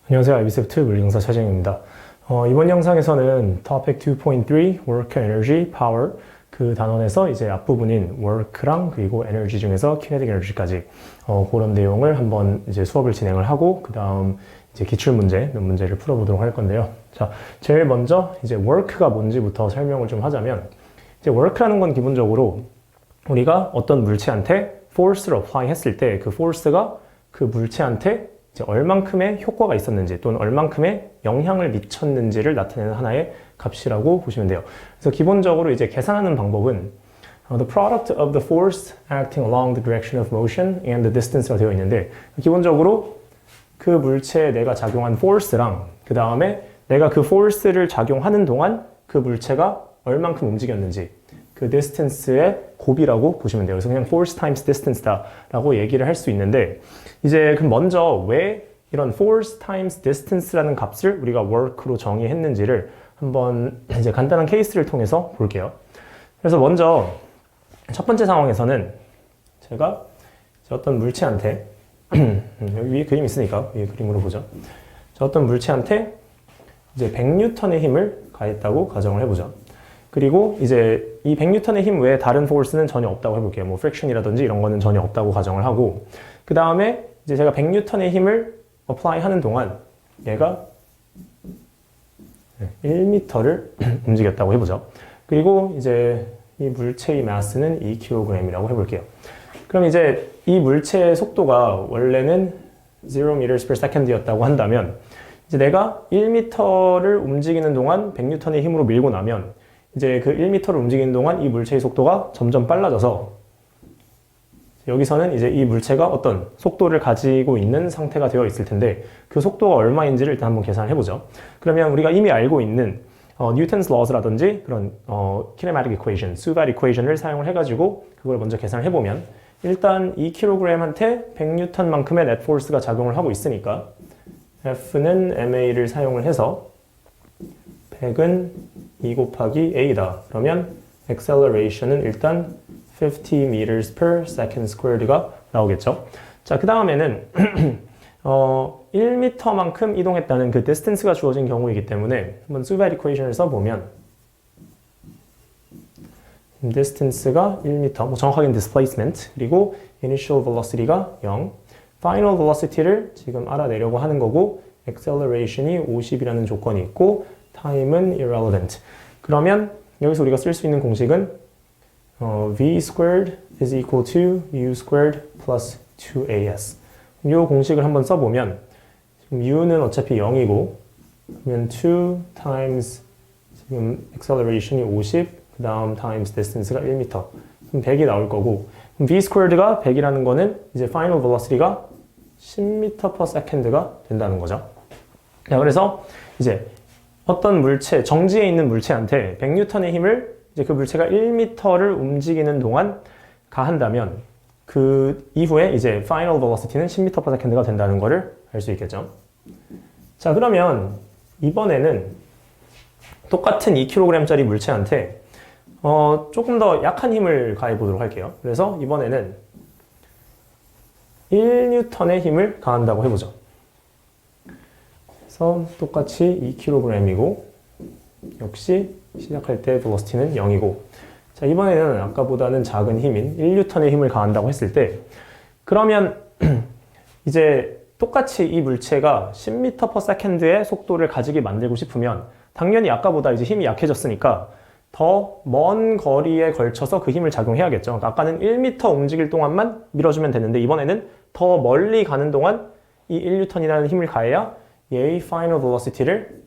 안녕하세요. IBCFT 물리강사 최정입니다. 이번 영상에서는 Topic 2.3 Work, Energy, Power 그 단원에서 이제 앞부분인 Work랑 그리고 Energy 중에서 Kinetic Energy까지 그런 내용을 한번 이제 수업을 진행을 하고 그 다음 이제 기출문제 몇 문제를 풀어보도록 할 건데요. 자, 제일 먼저 이제 Work가 뭔지부터 설명을 좀 하자면 이제 Work라는 건 기본적으로 우리가 어떤 물체한테 force를 apply 했을 때 그 force가 그 물체한테 이제 얼만큼의 효과가 있었는지 또는 얼만큼의 영향을 미쳤는지를 나타내는 하나의 값이라고 보시면 돼요. 그래서 기본적으로 이제 계산하는 방법은 the product of the force acting along the direction of motion and the distance가 되어 있는데 기본적으로 그 물체에 내가 작용한 force랑 그 다음에 내가 그 force를 작용하는 동안 그 물체가 얼만큼 움직였는지 그 distance의 곱이라고 보시면 돼요. 그래서 그냥 force times distance다라고 얘기를 할 수 있는데 이제 그럼 먼저 왜 이런 force times distance라는 값을 우리가 work로 정의했는지를 한번 이제 간단한 케이스를 통해서 볼게요. 그래서 먼저 첫 번째 상황에서는 제가 어떤 물체한테 여기 위에 그림 있으니까 위에 그림으로 보죠. 어떤 물체한테 이제 100N의 힘을 가했다고 가정을 해보죠. 그리고 이제 이 100N의 힘 외에 다른 포스는 전혀 없다고 해볼게요. 뭐 friction이라든지 이런 거는 전혀 없다고 가정을 하고 그 다음에 이제 제가 100N의 힘을 apply 하는 동안 얘가 1m를 움직였다고 해보죠. 그리고 이제 이 물체의 마스는 2kg이라고 해볼게요. 그럼 이제 이 물체의 속도가 원래는 0 meters per second였다고 한다면 이제 내가 1m를 움직이는 동안 100N의 힘으로 밀고 나면 이제 그 1m를 움직이는 동안 이 물체의 속도가 점점 빨라져서 여기서는 이제 이 물체가 어떤 속도를 가지고 있는 상태가 되어 있을 텐데 그 속도가 얼마인지를 일단 한번 계산을 해보죠. 그러면 우리가 이미 알고 있는 Newton's laws라든지 그런 kinematic equation, 수발 equation을 사용을 해가지고 그걸 먼저 계산을 해보면 일단 2kg한테 100N만큼의 net force가 작용을 하고 있으니까 F는 ma를 사용을 해서 100은 2 곱하기 a다. 그러면 acceleration은 일단 50 meters per second squared가 나오겠죠. 자, 그 다음에는 1m만큼 이동했다는 그 distance가 주어진 경우이기 때문에 한번 수발 equation을 써보면 distance가 1m, 뭐 정확하게는 displacement, 그리고 initial velocity가 0, final velocity를 지금 알아내려고 하는 거고 acceleration이 50이라는 조건이 있고 time은 irrelevant. 그러면 여기서 우리가 쓸 수 있는 공식은 v squared is equal to u squared plus 2as. 이 공식을 한번 써보면 지금 u는 어차피 0이고 그러면 2 times 지금 acceleration이 50, 그 다음 times distance가 1m. 그럼 100이 나올 거고 그럼 v squared가 100이라는 거는 이제 final velocity가 10m per second가 된다는 거죠. 자, 그래서 이제 어떤 물체, 정지에 있는 물체한테 100N의 힘을 이제 그 물체가 1m를 움직이는 동안 가한다면 그 이후에 이제 final velocity는 10m per second가 된다는 거를 알 수 있겠죠. 자, 그러면 이번에는 똑같은 2kg짜리 물체한테 조금 더 약한 힘을 가해 보도록 할게요. 그래서 이번에는 1N의 힘을 가한다고 해보죠. 그래서 똑같이 2kg이고 역시 시작할 때 velocity는 0이고 자, 이번에는 아까보다는 작은 힘인 1N의 힘을 가한다고 했을 때 그러면 이제 똑같이 이 물체가 10m per second의 속도를 가지게 만들고 싶으면 당연히 아까보다 이제 힘이 약해졌으니까 더 먼 거리에 걸쳐서 그 힘을 작용해야겠죠. 그러니까 아까는 1m 움직일 동안만 밀어주면 됐는데 이번에는 더 멀리 가는 동안 이 1N이라는 힘을 가해야 얘의 final velocity를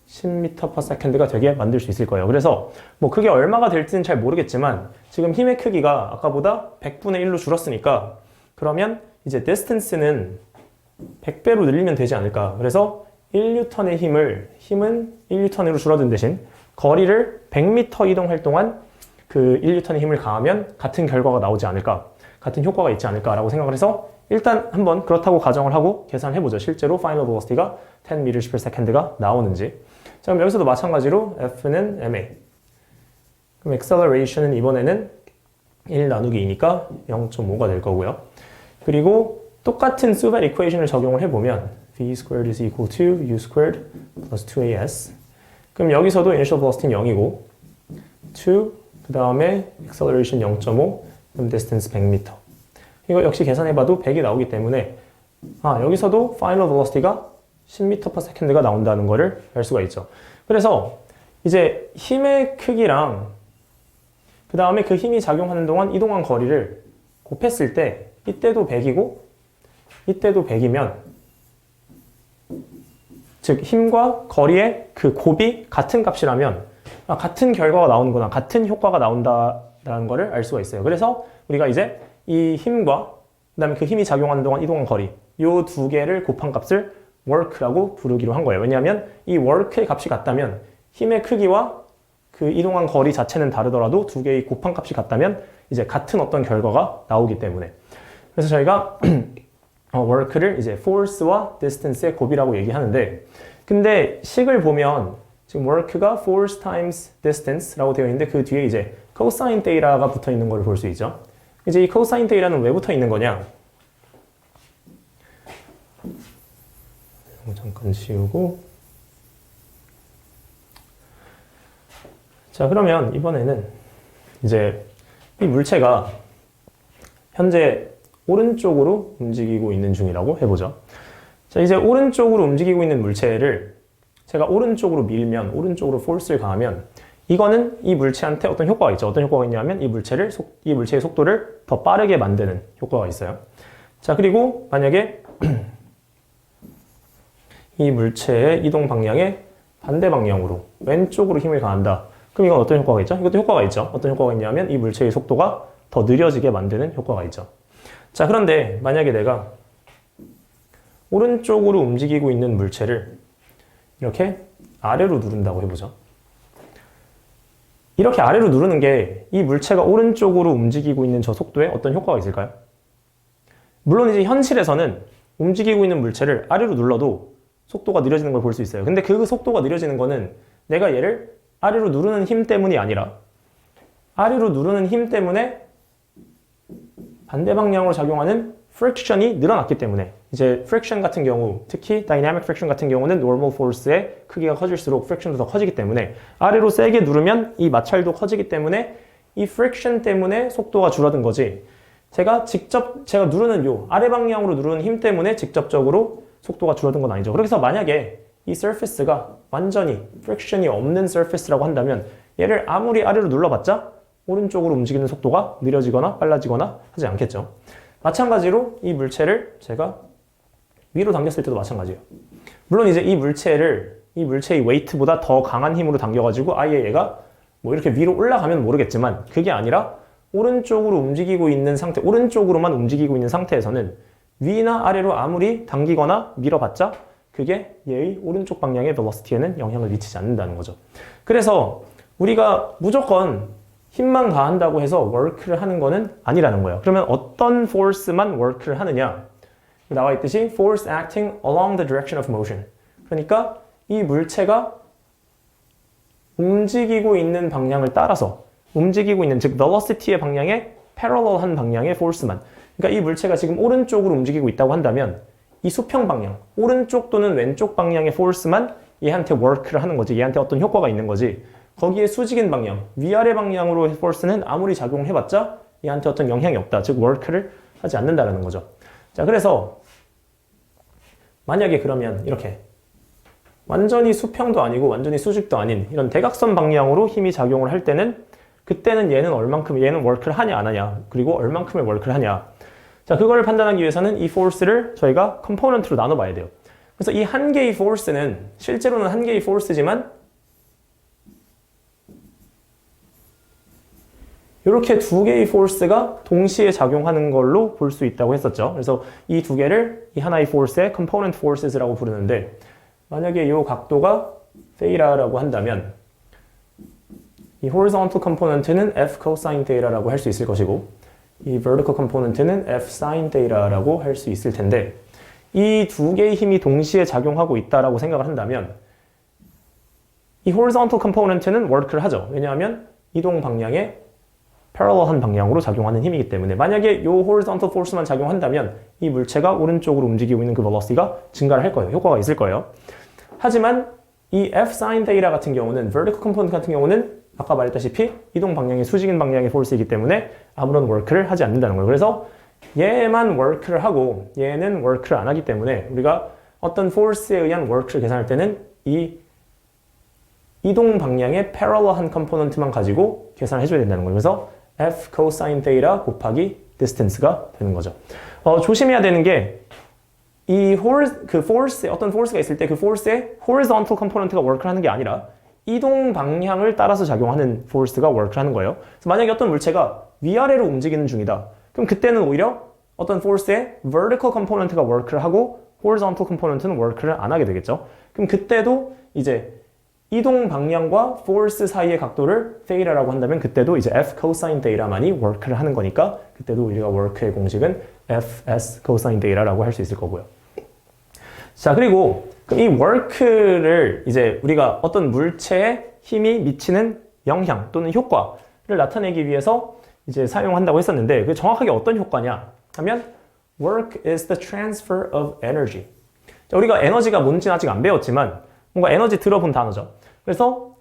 10m per second가 되게 만들 수 있을 거예요. 그래서 뭐 그게 얼마가 될지는 잘 모르겠지만 지금 힘의 크기가 아까보다 100분의 1로 줄었으니까 그러면 이제 distance는 100배로 늘리면 되지 않을까. 그래서 1N의 힘은 1N으로 줄어든 대신 거리를 100m 이동할 동안 그 1N의 힘을 가하면 같은 결과가 나오지 않을까. 같은 효과가 있지 않을까라고 생각을 해서 일단 한번 그렇다고 가정을 하고 계산을 해보죠. 실제로 final velocity가 10 meters per second가 나오는지. 자, 그럼 여기서도 마찬가지로 F는 ma. 그럼 acceleration은 이번에는 1 나누기 2니까 0.5가 될 거고요. 그리고 똑같은 수발 equation을 적용을 해보면 v squared is equal to u squared plus 2as. 그럼 여기서도 initial velocity는 0이고 2, 그 다음에 acceleration 0.5, 그럼 distance 100m. 이거 역시 계산해봐도 100이 나오기 때문에 여기서도 final velocity가 10m/s가 나온다는 거를 알 수가 있죠. 그래서 이제 힘의 크기랑 그 다음에 그 힘이 작용하는 동안 이동한 거리를 곱했을 때 이때도 100이고 이때도 100이면 즉 힘과 거리의 그 곱이 같은 값이라면 같은 결과가 나오는구나, 같은 효과가 나온다라는 거를 알 수가 있어요. 그래서 우리가 이제 이 힘과 그 다음에 그 힘이 작용하는 동안 이동한 거리 요 두 개를 곱한 값을 work라고 부르기로 한 거예요. 왜냐하면 이 work의 값이 같다면 힘의 크기와 그 이동한 거리 자체는 다르더라도 두 개의 곱한 값이 같다면 이제 같은 어떤 결과가 나오기 때문에. 그래서 저희가 work를 이제 force와 distance의 곱이라고 얘기하는데, 근데 식을 보면 지금 work가 force times distance라고 되어 있는데 그 뒤에 이제 cosine theta가 붙어 있는 걸 볼 수 있죠. 이제 이 cosine theta는 왜 붙어 있는 거냐? 잠깐 지우고. 자, 그러면 이번에는 이제 이 물체가 현재 오른쪽으로 움직이고 있는 중이라고 해보죠. 자, 이제 오른쪽으로 움직이고 있는 물체를 제가 오른쪽으로 밀면, 오른쪽으로 포스를 가하면 이거는 이 물체한테 어떤 효과가 있죠. 어떤 효과가 있냐면 이 물체의 속도를 더 빠르게 만드는 효과가 있어요. 자, 그리고 만약에 이 물체의 이동 방향의 반대 방향으로 왼쪽으로 힘을 가한다. 그럼 이건 어떤 효과가 있죠? 이것도 효과가 있죠. 어떤 효과가 있냐면 이 물체의 속도가 더 느려지게 만드는 효과가 있죠. 자, 그런데 만약에 내가 오른쪽으로 움직이고 있는 물체를 이렇게 아래로 누른다고 해보죠. 이렇게 아래로 누르는 게 이 물체가 오른쪽으로 움직이고 있는 저 속도에 어떤 효과가 있을까요? 물론 이제 현실에서는 움직이고 있는 물체를 아래로 눌러도 속도가 느려지는 걸 볼 수 있어요. 근데 그 속도가 느려지는 거는 내가 얘를 아래로 누르는 힘 때문이 아니라 아래로 누르는 힘 때문에 반대 방향으로 작용하는 friction이 늘어났기 때문에, 이제 friction 같은 경우, 특히 dynamic friction 같은 경우는 normal force의 크기가 커질수록 friction도 더 커지기 때문에 아래로 세게 누르면 이 마찰도 커지기 때문에 이 friction 때문에 속도가 줄어든 거지, 제가 누르는 요 아래 방향으로 누르는 힘 때문에 직접적으로 속도가 줄어든 건 아니죠. 그래서 만약에 이 surface가 완전히 friction이 없는 surface라고 한다면 얘를 아무리 아래로 눌러봤자 오른쪽으로 움직이는 속도가 느려지거나 빨라지거나 하지 않겠죠. 마찬가지로 이 물체를 제가 위로 당겼을 때도 마찬가지예요. 물론 이제 이 물체의 웨이트보다 더 강한 힘으로 당겨가지고 아예 얘가 뭐 이렇게 위로 올라가면 모르겠지만 그게 아니라 오른쪽으로 움직이고 있는 상태, 오른쪽으로만 움직이고 있는 상태에서는 위나 아래로 아무리 당기거나 밀어봤자 그게 얘의 오른쪽 방향의 velocity에는 영향을 미치지 않는다는 거죠. 그래서 우리가 무조건 힘만 가한다고 해서 work를 하는 거는 아니라는 거예요. 그러면 어떤 force만 work를 하느냐? 나와 있듯이 force acting along the direction of motion. 그러니까 이 물체가 움직이고 있는 방향을 따라서 움직이고 있는, 즉 velocity의 방향에 parallel한 방향의 force만. 그러니까 이 물체가 지금 오른쪽으로 움직이고 있다고 한다면 이 수평 방향, 오른쪽 또는 왼쪽 방향의 force만 얘한테 work를 하는 거지. 얘한테 어떤 효과가 있는 거지. 거기에 수직인 방향, 위아래 방향으로의 force는 아무리 작용을 해봤자 얘한테 어떤 영향이 없다. 즉 work를 하지 않는다는 거죠. 자, 그래서 만약에 그러면 이렇게 완전히 수평도 아니고 완전히 수직도 아닌 이런 대각선 방향으로 힘이 작용을 할 때는 그때는 얘는 work를 하냐 안 하냐, 그리고 얼만큼의 work를 하냐. 자, 그거를 판단하기 위해서는 이 force를 저희가 컴포넌트로 나눠봐야 돼요. 그래서 이 한 개의 force는 실제로는 한 개의 force지만 이렇게 두 개의 force가 동시에 작용하는 걸로 볼 수 있다고 했었죠. 그래서 이 두 개를 이 하나의 force의 component forces라고 부르는데, 만약에 이 각도가 theta라고 한다면 이 horizontal component는 f cosine theta라고 할 수 있을 것이고 이 vertical component는 f sin theta라고 할 수 있을 텐데, 이 두 개의 힘이 동시에 작용하고 있다라고 생각을 한다면 이 horizontal component는 work를 하죠. 왜냐하면 이동 방향의 패러럴한 방향으로 작용하는 힘이기 때문에 만약에 요 horizontal force만 작용한다면 이 물체가 오른쪽으로 움직이고 있는 그 velocity가 증가를 할 거예요. 효과가 있을 거예요. 하지만 이 F sin theta 같은 경우는 vertical component 같은 경우는 아까 말했다시피 이동 방향이 수직인 방향의 force이기 때문에 아무런 work를 하지 않는다는 거예요. 그래서 얘만 work를 하고 얘는 work를 안 하기 때문에 우리가 어떤 force에 의한 work를 계산할 때는 이 이동 방향의 parallel한 컴포넌트만 가지고 계산을 해줘야 된다는 거예요. 그래서 F cosine theta 곱하기 distance가 되는 거죠. 조심해야 되는 게 이 force, 어떤 force가 있을 때 그 force의 horizontal component가 work를 하는 게 아니라 이동 방향을 따라서 작용하는 force가 work를 하는 거예요. 그래서 만약에 어떤 물체가 위아래로 움직이는 중이다. 그럼 그때는 오히려 어떤 force의 vertical component가 work를 하고 horizontal component는 work를 안 하게 되겠죠. 그럼 그때도 이제 이동 방향과 force 사이의 각도를 theta라고 한다면 그때도 이제 F cosine theta만이 work를 하는 거니까 그때도 우리가 work의 공식은 Fs cosine theta라고 할 수 있을 거고요. 자, 그리고 이 work를 이제 우리가 어떤 물체에 힘이 미치는 영향 또는 효과를 나타내기 위해서 이제 사용한다고 했었는데 그게 정확하게 어떤 효과냐 하면 work is the transfer of energy. 자, 우리가 에너지가 뭔지는 아직 안 배웠지만 뭔가 에너지 들어본 단어죠. 그래서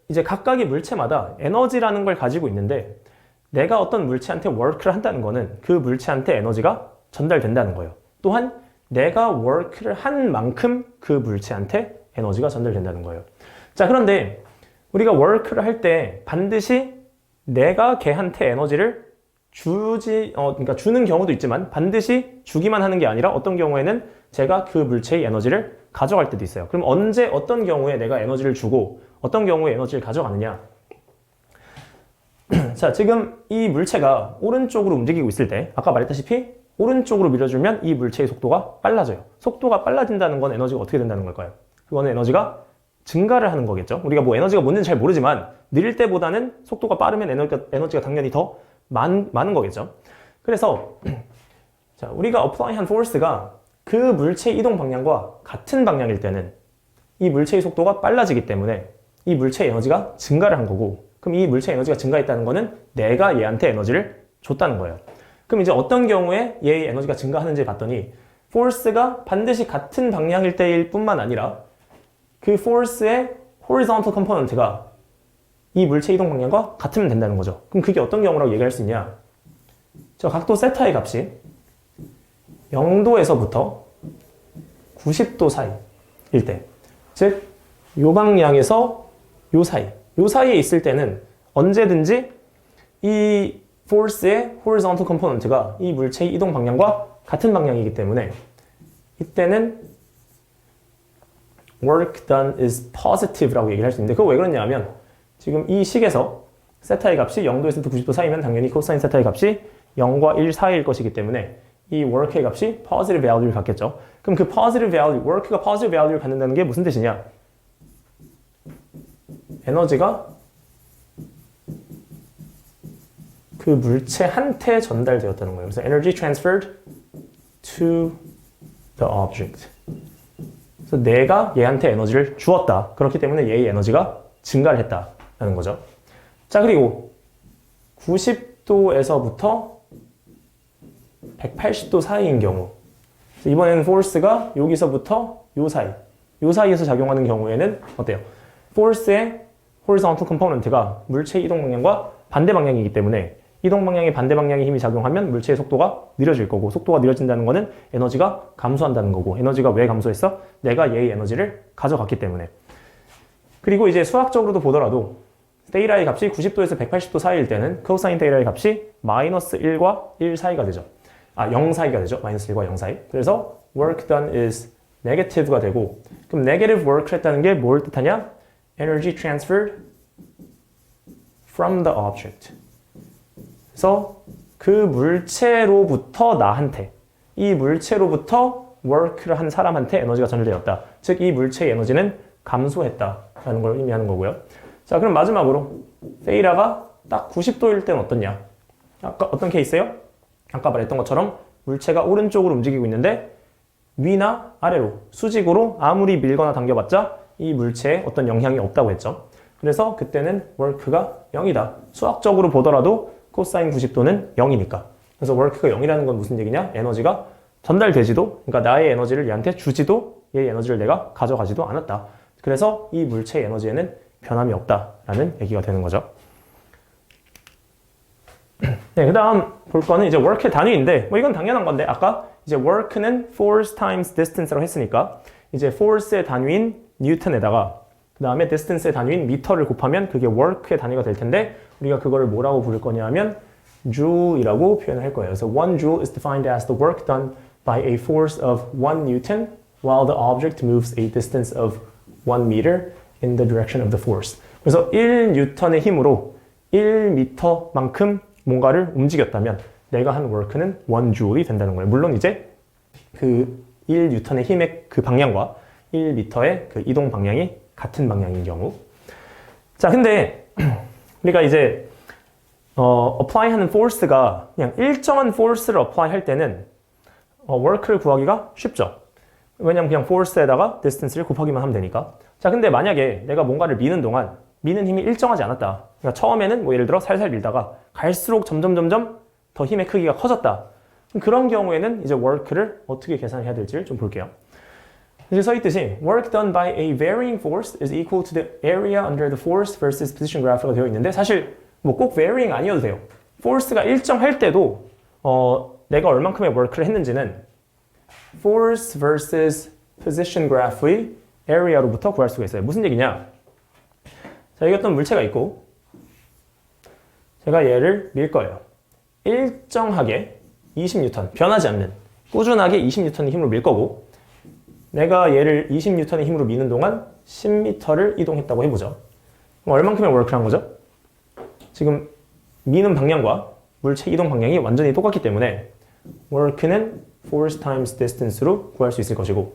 이제 각각의 물체마다 에너지라는 걸 가지고 있는데 내가 어떤 물체한테 work를 한다는 거는 그 물체한테 에너지가 전달된다는 거예요. 또한 내가 work를 한 만큼 그 물체한테 에너지가 전달된다는 거예요. 자, 그런데 우리가 work를 할 때 반드시 내가 걔한테 에너지를 그러니까 주는 경우도 있지만 반드시 주기만 하는 게 아니라 어떤 경우에는 제가 그 물체의 에너지를 가져갈 때도 있어요. 그럼 언제 어떤 경우에 내가 에너지를 주고 어떤 경우에 에너지를 가져가느냐? 자, 지금 이 물체가 오른쪽으로 움직이고 있을 때 아까 말했다시피 오른쪽으로 밀어주면 이 물체의 속도가 빨라져요. 속도가 빨라진다는 건 에너지가 어떻게 된다는 걸까요? 그거는 에너지가 증가를 하는 거겠죠. 우리가 뭐 에너지가 뭔지는 잘 모르지만 느릴 때보다는 속도가 빠르면 에너지가 당연히 더 많은 거겠죠. 그래서 자, 우리가 apply한 force가 그 물체의 이동 방향과 같은 방향일 때는 이 물체의 속도가 빨라지기 때문에 이 물체의 에너지가 증가를 한 거고 그럼 이 물체의 에너지가 증가했다는 거는 내가 얘한테 에너지를 줬다는 거예요. 그럼 이제 어떤 경우에 얘의 에너지가 증가하는지 봤더니 force가 반드시 같은 방향일 때일 뿐만 아니라 그 force의 horizontal component가 이 물체 이동 방향과 같으면 된다는 거죠. 그럼 그게 어떤 경우라고 얘기할 수 있냐? 저 각도 세타의 값이 0도에서부터 90도 사이일 때, 즉, 요 방향에서 요 사이에 있을 때는 언제든지 이 force의 horizontal component가 이 물체의 이동 방향과 같은 방향이기 때문에 이때는 work done is positive라고 얘기를 할 수 있는데 그거 왜 그러냐 하면 지금 이 식에서 세타의 값이 0도에서 90도 사이면 당연히 코사인 세타의 값이 0과 1 사이일 것이기 때문에 이 work의 값이 positive value를 갖겠죠. 그럼 그 positive value, work가 positive value를 갖는다는 게 무슨 뜻이냐? 에너지가 그 물체한테 전달되었다는 거예요. 그래서 energy transferred to the object. 그래서 내가 얘한테 에너지를 주었다. 그렇기 때문에 얘의 에너지가 증가를 했다는 거죠. 자, 그리고 90도에서부터 180도 사이인 경우 이번에는 force가 여기서부터 요 사이에서 작용하는 경우에는 어때요? force의 horizontal component가 물체의 이동 방향과 반대 방향이기 때문에 이동 방향의 반대 방향의 힘이 작용하면 물체의 속도가 느려질 거고 속도가 느려진다는 거는 에너지가 감소한다는 거고 에너지가 왜 감소했어? 내가 얘의 에너지를 가져갔기 때문에. 그리고 이제 수학적으로도 보더라도 데이터의 값이 90도에서 180도 사이일 때는 코사인 데이터의 값이 마이너스 1과 1 사이가 되죠. 0 사이가 되죠. 마이너스 1과 0 사이. 그래서 work done is negative가 되고 그럼 negative work를 했다는 게 뭘 뜻하냐? energy transferred from the object. 그래서 그 물체로부터 나한테 이 물체로부터 work를 한 사람한테 에너지가 전달되었다. 즉 이 물체의 에너지는 감소했다라는 걸 의미하는 거고요. 자, 그럼 마지막으로 데이터가 딱 90도일 때는 어떻냐? 아까 어떤 케이스예요? 아까 말했던 것처럼 물체가 오른쪽으로 움직이고 있는데 위나 아래로 수직으로 아무리 밀거나 당겨봤자 이 물체에 어떤 영향이 없다고 했죠. 그래서 그때는 work가 0이다. 수학적으로 보더라도 코사인 90도는 0이니까. 그래서 work가 0이라는 건 무슨 얘기냐? 에너지가 전달되지도, 그러니까 나의 에너지를 얘한테 주지도 얘의 에너지를 내가 가져가지도 않았다. 그래서 이 물체의 에너지에는 변함이 없다라는 얘기가 되는 거죠. 네, 그 다음 볼 거는 이제 work의 단위인데, 뭐 이건 당연한 건데, 아까 이제 work는 force times distance라고 했으니까, 이제 force의 단위인 뉴턴에다가, 그 다음에 distance의 단위인 미터를 곱하면 그게 work의 단위가 될 텐데, 우리가 그거를 뭐라고 부를 거냐 하면, joule이라고 표현을 할 거예요. 그래서 1 joule is defined as the work done by a force of 1 newton while the object moves a distance of 1 meter in the direction of the force. 그래서 1 뉴턴의 힘으로 1 미터만큼 뭔가를 움직였다면 내가 한 work는 1 joule이 된다는 거예요. 물론 이제 그 1 뉴턴의 힘의 그 방향과 1 미터의 그 이동 방향이 같은 방향인 경우. 자, 근데 우리가 이제 apply 하는 force가 그냥 일정한 force를 apply 할 때는 work를 구하기가 쉽죠. 왜냐면 그냥 force에다가 distance를 곱하기만 하면 되니까. 자, 근데 만약에 내가 뭔가를 미는 동안 미는 힘이 일정하지 않았다. 그러니까 처음에는 뭐 예를 들어 살살 밀다가 갈수록 점점 더 힘의 크기가 커졌다. 그런 경우에는 이제 work를 어떻게 계산해야 될지를 좀 볼게요. 이제 써있듯이 work done by a varying force is equal to the area under the force versus position graph가 되어 있는데 사실 뭐 꼭 varying 아니어도 돼요. force가 일정할 때도 내가 얼만큼의 work를 했는지는 force versus position graph의 area로부터 구할 수가 있어요. 무슨 얘기냐? 자, 여기 어떤 물체가 있고 제가 얘를 밀 거예요. 일정하게 20N, 변하지 않는 꾸준하게 20N의 힘으로 밀 거고 내가 얘를 20N의 힘으로 미는 동안 10m를 이동했다고 해보죠. 그럼 얼만큼의 work를 한 거죠? 지금 미는 방향과 물체 이동 방향이 완전히 똑같기 때문에 work는 force times distance로 구할 수 있을 것이고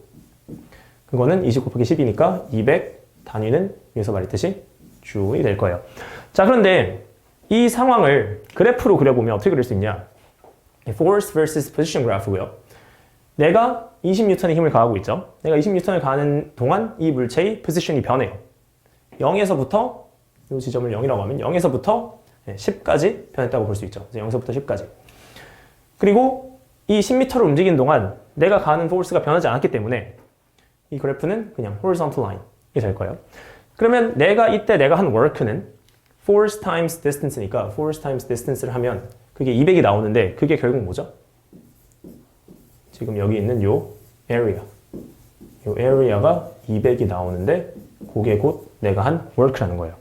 그거는 20 곱하기 10이니까 200 단위는 위에서 말했듯이 joule이 될 거예요. 자, 그런데 이 상황을 그래프로 그려보면 어떻게 그릴 수 있냐? force versus position graph고요. 내가 20N의 힘을 가하고 있죠. 내가 20N을 가하는 동안 이 물체의 position이 변해요. 0에서부터 이 지점을 0이라고 하면 0에서부터 10까지 변했다고 볼 수 있죠. 그래서 0에서부터 10까지. 그리고 이 10m를 움직이는 동안 내가 가하는 force가 변하지 않았기 때문에 이 그래프는 그냥 horizontal line이 될 거예요. 그러면 이때 내가 한 work는 force times distance니까 force times distance를 하면 그게 200이 나오는데 그게 결국 뭐죠? 지금 여기 있는 요 area. 요 area가 200이 나오는데 그게 곧 내가 한 work라는 거예요.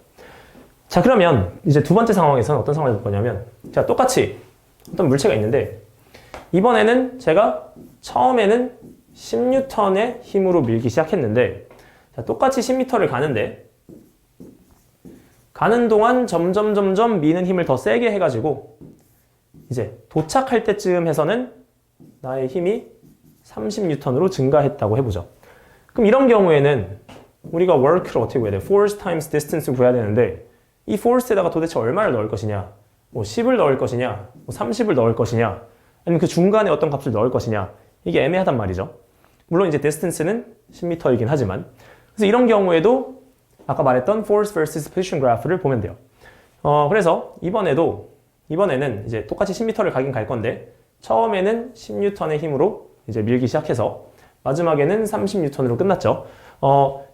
자, 그러면 이제 두 번째 상황에서는 어떤 상황이 될 거냐면 자, 똑같이 어떤 물체가 있는데 이번에는 제가 처음에는 10N의 힘으로 밀기 시작했는데 자, 똑같이 10m를 가는 동안 점점 미는 힘을 더 세게 해가지고 이제 도착할 때쯤 해서는 나의 힘이 30N으로 증가했다고 해보죠. 그럼 이런 경우에는 우리가 work를 어떻게 구해야 돼? force times distance를 구해야 되는데 이 force에다가 도대체 얼마를 넣을 것이냐? 뭐 10을 넣을 것이냐? 뭐 30을 넣을 것이냐? 아니면 그 중간에 어떤 값을 넣을 것이냐? 이게 애매하단 말이죠. 물론 이제 distance는 10m이긴 하지만 그래서 이런 경우에도 아까 말했던 force versus position graph를 보면 돼요. 그래서 이번에는 이제 똑같이 10m를 가긴 갈 건데 처음에는 10N의 힘으로 이제 밀기 시작해서 마지막에는 30N으로 끝났죠.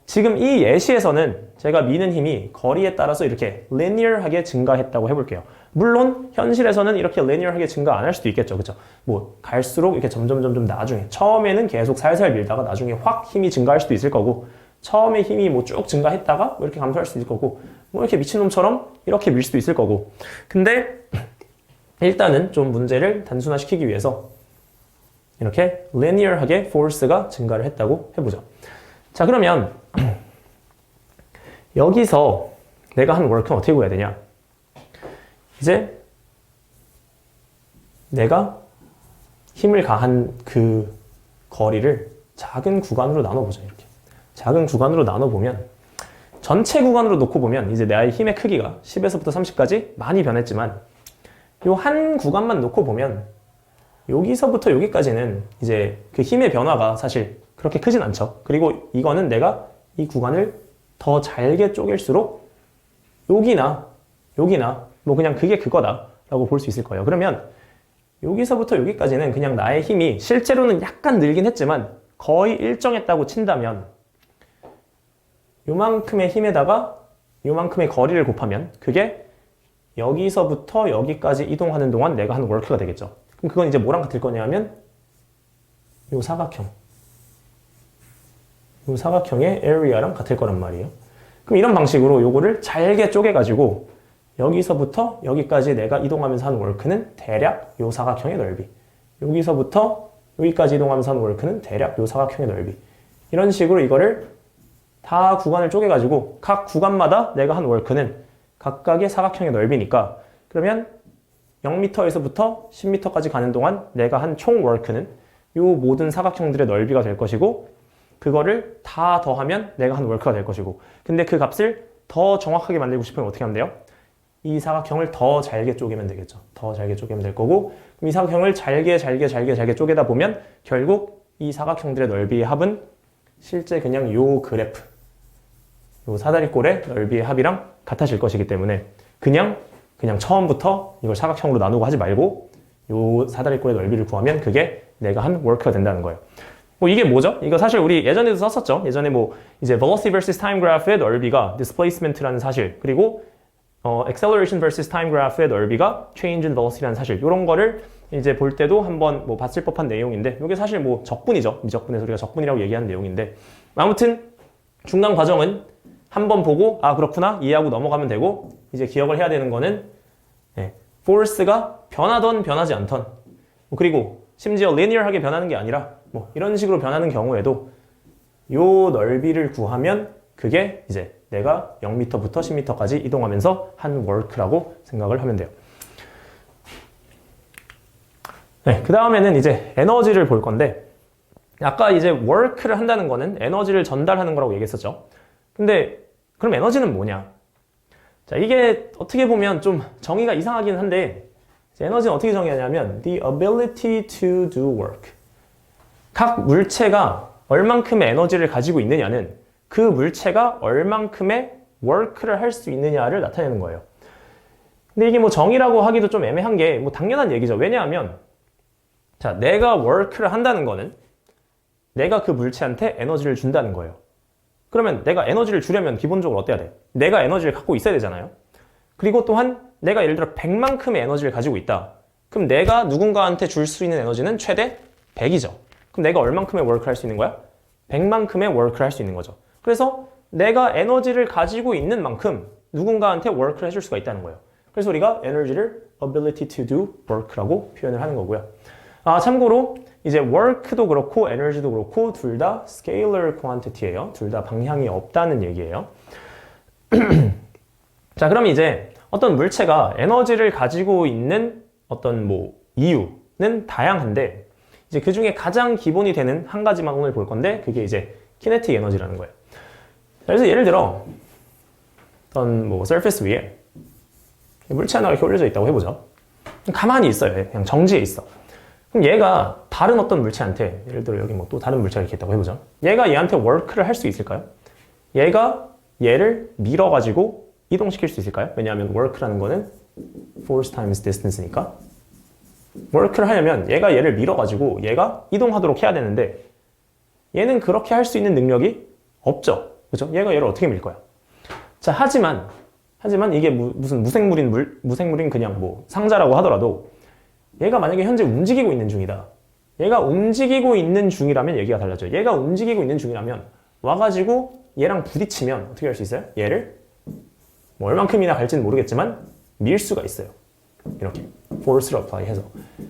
지금 이 예시에서는 제가 미는 힘이 거리에 따라서 이렇게 linear하게 증가했다고 해볼게요. 물론 현실에서는 이렇게 linear하게 증가 안 할 수도 있겠죠. 그렇죠? 뭐 갈수록 이렇게 점점 나중에 처음에는 계속 살살 밀다가 나중에 확 힘이 증가할 수도 있을 거고 처음에 힘이 뭐 쭉 증가했다가 뭐 이렇게 감소할 수도 있을 거고 뭐 이렇게 미친놈처럼 이렇게 밀 수도 있을 거고 근데 일단은 좀 문제를 단순화시키기 위해서 이렇게 linear하게 force가 증가를 했다고 해보죠. 자, 그러면 여기서 내가 한 work는 어떻게 구해야 되냐? 이제 내가 힘을 가한 그 거리를 작은 구간으로 나눠보자. 이렇게 작은 구간으로 나눠보면 전체 구간으로 놓고 보면 이제 나의 힘의 크기가 10에서부터 30까지 많이 변했지만 요 한 구간만 놓고 보면 여기서부터 여기까지는 이제 그 힘의 변화가 사실 그렇게 크진 않죠. 그리고 이거는 내가 이 구간을 더 잘게 쪼갤수록 여기나 뭐 그냥 그게 그거다 라고 볼 수 있을 거예요. 그러면 여기서부터 여기까지는 그냥 나의 힘이 실제로는 약간 늘긴 했지만 거의 일정했다고 친다면 요만큼의 힘에다가 요만큼의 거리를 곱하면 그게 여기서부터 여기까지 이동하는 동안 내가 한 워크가 되겠죠. 그럼 그건 이제 뭐랑 같을 거냐면 요 사각형의 area랑 같을 거란 말이에요. 그럼 이런 방식으로 요거를 잘게 쪼개가지고 여기서부터 여기까지 내가 이동하면서 하는 워크는 대략 요 사각형의 넓이. 여기서부터 여기까지 이동하면서 하는 워크는 대략 요 사각형의 넓이. 이런 식으로 이거를 다 구간을 쪼개가지고 각 구간마다 내가 한 워크는 각각의 사각형의 넓이니까 그러면 0m에서부터 10m까지 가는 동안 내가 한 총 워크는 요 모든 사각형들의 넓이가 될 것이고 그거를 다 더하면 내가 한 워크가 될 것이고 근데 그 값을 더 정확하게 만들고 싶으면 어떻게 하면 돼요? 이 사각형을 더 잘게 쪼개면 되겠죠. 더 잘게 쪼개면 될 거고 그럼 이 사각형을 잘게 쪼개다 보면 결국 이 사각형들의 넓이의 합은 실제 그냥 요 그래프 요 사다리꼴의 넓이의 합이랑 같아질 것이기 때문에 그냥 처음부터 이걸 사각형으로 나누고 하지 말고 요 사다리꼴의 넓이를 구하면 그게 내가 한 워크가 된다는 거예요. 뭐 이게 뭐죠? 이거 사실 우리 예전에도 썼었죠. 예전에 뭐 이제 velocity versus time graph의 넓이가 displacement라는 사실 그리고 acceleration versus time graph의 넓이가 change in velocity라는 사실 이런 거를 이제 볼 때도 한번 뭐 봤을 법한 내용인데 이게 사실 뭐 적분이죠. 미적분에서 우리가 적분이라고 얘기하는 내용인데 아무튼 중간 과정은 한번 보고 아 그렇구나 이해하고 넘어가면 되고 이제 기억을 해야 되는 거는 force가 변하던 변하지 않던 그리고 심지어 linear하게 변하는 게 아니라 뭐 이런 식으로 변하는 경우에도 요 넓이를 구하면 그게 이제 내가 0m부터 10m까지 이동하면서 한 워크라고 생각을 하면 돼요. 네, 그 다음에는 이제 에너지를 볼 건데 아까 이제 워크를 한다는 거는 에너지를 전달하는 거라고 얘기했었죠. 근데 그럼 에너지는 뭐냐? 자, 이게 어떻게 보면 좀 정의가 이상하긴 한데 에너지는 어떻게 정의하냐면 the ability to do work. 각 물체가 얼만큼의 에너지를 가지고 있느냐는 그 물체가 얼만큼의 work를 할 수 있느냐를 나타내는 거예요. 근데 이게 뭐 정의라고 하기도 좀 애매한 게 뭐 당연한 얘기죠. 왜냐하면 자, 내가 work를 한다는 거는 내가 그 물체한테 에너지를 준다는 거예요. 그러면 내가 에너지를 주려면 기본적으로 어때야 돼? 내가 에너지를 갖고 있어야 되잖아요. 그리고 또한 내가 예를 들어 100만큼의 에너지를 가지고 있다. 그럼 내가 누군가한테 줄 수 있는 에너지는 최대 100이죠. 그럼 내가 얼만큼의 워크를 할 수 있는 거야? 100만큼의 워크를 할 수 있는 거죠. 그래서 내가 에너지를 가지고 있는 만큼 누군가한테 워크를 해줄 수가 있다는 거예요. 그래서 우리가 에너지를 ability to do work라고 표현을 하는 거고요. 아, 참고로 이제 work도 그렇고 에너지도 그렇고 둘 다 scalar quantity예요. 둘 다 방향이 없다는 얘기예요. 자, 그럼 이제 어떤 물체가 에너지를 가지고 있는 어떤 뭐 이유는 다양한데 이제 그 중에 가장 기본이 되는 한 가지만 오늘 볼 건데 그게 이제 kinetic 에너지라는 거예요. 그래서 예를 들어 어떤 뭐 surface 위에 물체 하나가 이렇게 올려져 있다고 해보죠. 가만히 있어요. 그냥 정지해 있어. 그럼 얘가 다른 어떤 물체한테 예를 들어 여기 뭐 또 다른 물체가 이렇게 있다고 해보죠. 얘가 얘한테 워크를 할 수 있을까요? 얘가 얘를 밀어가지고 이동시킬 수 있을까요? 왜냐하면 work라는 거는 force times distance니까 work를 하려면 얘가 얘를 밀어가지고 얘가 이동하도록 해야 되는데 얘는 그렇게 할 수 있는 능력이 없죠. 그죠? 얘가 얘를 어떻게 밀 거야? 자, 하지만 이게 무슨 무생물인 그냥 뭐 상자라고 하더라도 얘가 만약에 현재 움직이고 있는 중이다. 얘가 움직이고 있는 중이라면 얘기가 달라져요. 얘가 움직이고 있는 중이라면 와가지고 얘랑 부딪히면 어떻게 할 수 있어요? 얘를 뭐 얼만큼이나 갈지는 모르겠지만 밀 수가 있어요. 이렇게 force를 apply 해서.